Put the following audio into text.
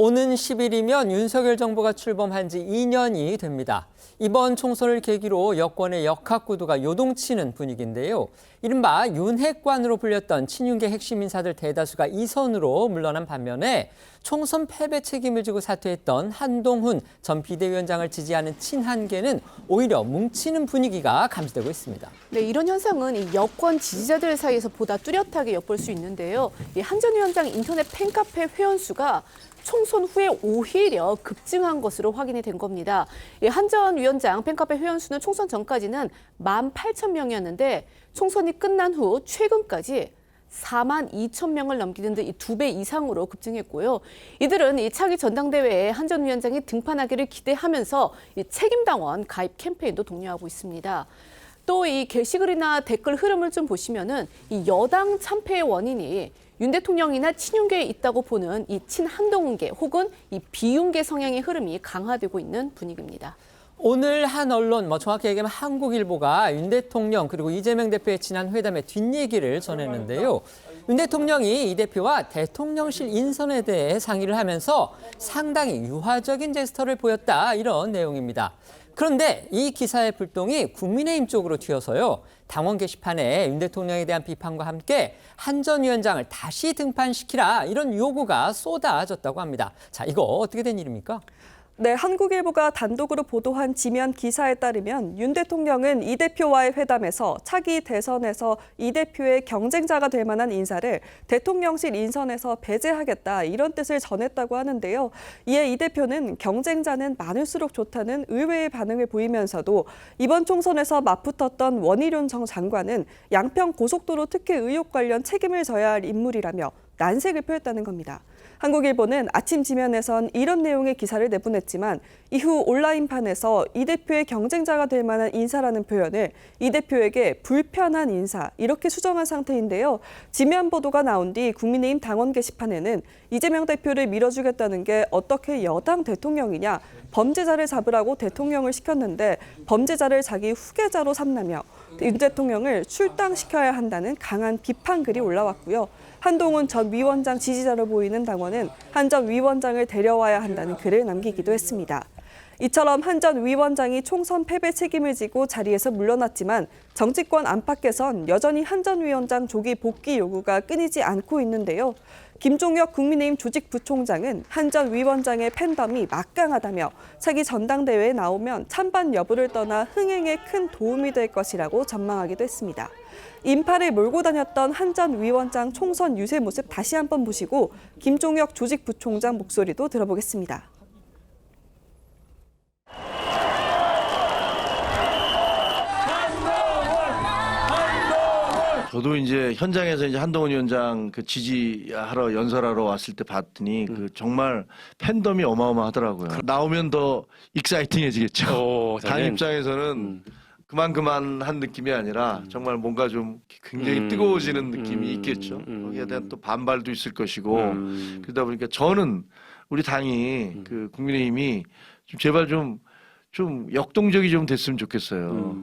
오는 10일이면 윤석열 정부가 출범한 지 2년이 됩니다. 이번 총선을 계기로 여권의 역학구도가 요동치는 분위기인데요. 이른바 윤핵관으로 불렸던 친윤계 핵심 인사들 대다수가 이선으로 물러난 반면에 총선 패배 책임을 지고 사퇴했던 한동훈 전 비대위원장을 지지하는 친한계는 오히려 뭉치는 분위기가 감지되고 있습니다. 네, 이런 현상은 이 여권 지지자들 사이에서 보다 뚜렷하게 엿볼 수 있는데요. 이 한 전 위원장 인터넷 팬카페 회원 수가 총선 후에 오히려 급증한 것으로 확인이 된 겁니다. 한 전 위원장 팬카페 회원 수는 총선 전까지는 18,000명이었는데 총선이 끝난 후 최근까지 42,000명을 넘기는 듯 2배 이상으로 급증했고요. 이들은 이 차기 전당대회에 한 전 위원장이 등판하기를 기대하면서 이 책임당원 가입 캠페인도 독려하고 있습니다. 또 이 게시글이나 댓글 흐름을 좀 보시면은 이 여당 참패의 원인이 윤 대통령이나 친윤계에 있다고 보는 이 친한동훈계 혹은 이 비윤계 성향의 흐름이 강화되고 있는 분위기입니다. 오늘 한 언론, 정확히 얘기하면 한국일보가 윤 대통령 그리고 이재명 대표의 지난 회담의 뒷얘기를 전했는데요. 윤 대통령이 이 대표와 대통령실 인선에 대해 상의를 하면서 상당히 유화적인 제스처를 보였다, 이런 내용입니다. 그런데 이 기사의 불똥이 국민의힘 쪽으로 튀어서요. 당원 게시판에 윤 대통령에 대한 비판과 함께 한 전 위원장을 다시 등판시키라, 이런 요구가 쏟아졌다고 합니다. 자, 이거 어떻게 된 일입니까? 네, 한국일보가 단독으로 보도한 지면 기사에 따르면 윤 대통령은 이 대표와의 회담에서 차기 대선에서 이 대표의 경쟁자가 될 만한 인사를 대통령실 인선에서 배제하겠다, 이런 뜻을 전했다고 하는데요. 이에 이 대표는 경쟁자는 많을수록 좋다는 의외의 반응을 보이면서도 이번 총선에서 맞붙었던 원희룡 전 장관은 양평 고속도로 특혜 의혹 관련 책임을 져야 할 인물이라며 난색을 표했다는 겁니다. 한국일보는 아침 지면에선 이런 내용의 기사를 내보냈지만 이후 온라인판에서 이 대표의 경쟁자가 될 만한 인사라는 표현을 이 대표에게 불편한 인사, 이렇게 수정한 상태인데요. 지면 보도가 나온 뒤 국민의힘 당원 게시판에는 이재명 대표를 밀어주겠다는 게 어떻게 여당 대통령이냐, 범죄자를 잡으라고 대통령을 시켰는데 범죄자를 자기 후계자로 삼라며 윤 대통령을 출당시켜야 한다는 강한 비판글이 올라왔고요. 한동훈 전 위원장 지지자로 보이는 당원은 한 전 위원장을 데려와야 한다는 글을 남기기도 했습니다. 이처럼 한 전 위원장이 총선 패배 책임을 지고 자리에서 물러났지만 정치권 안팎에선 여전히 한 전 위원장 조기 복귀 요구가 끊이지 않고 있는데요. 김종혁 국민의힘 조직부총장은 한 전 위원장의 팬덤이 막강하다며 차기 전당대회에 나오면 찬반 여부를 떠나 흥행에 큰 도움이 될 것이라고 전망하기도 했습니다. 인파를 몰고 다녔던 한 전 위원장 총선 유세 모습 다시 한번 보시고 김종혁 조직부총장 목소리도 들어보겠습니다. 저도 이제 현장에서 이제 한동훈 위원장 그 지지하러 연설하러 왔을 때 봤더니 그 정말 팬덤이 어마어마하더라고요. 나오면 더 익사이팅해지겠죠. 당 입장에서는 그만한 느낌이 아니라 정말 뭔가 좀 굉장히 뜨거워지는 느낌이 있겠죠. 거기에 대한 또 반발도 있을 것이고 그러다 보니까 저는 우리 당이 그 국민의힘이 좀 제발 좀 역동적이 좀 됐으면 좋겠어요.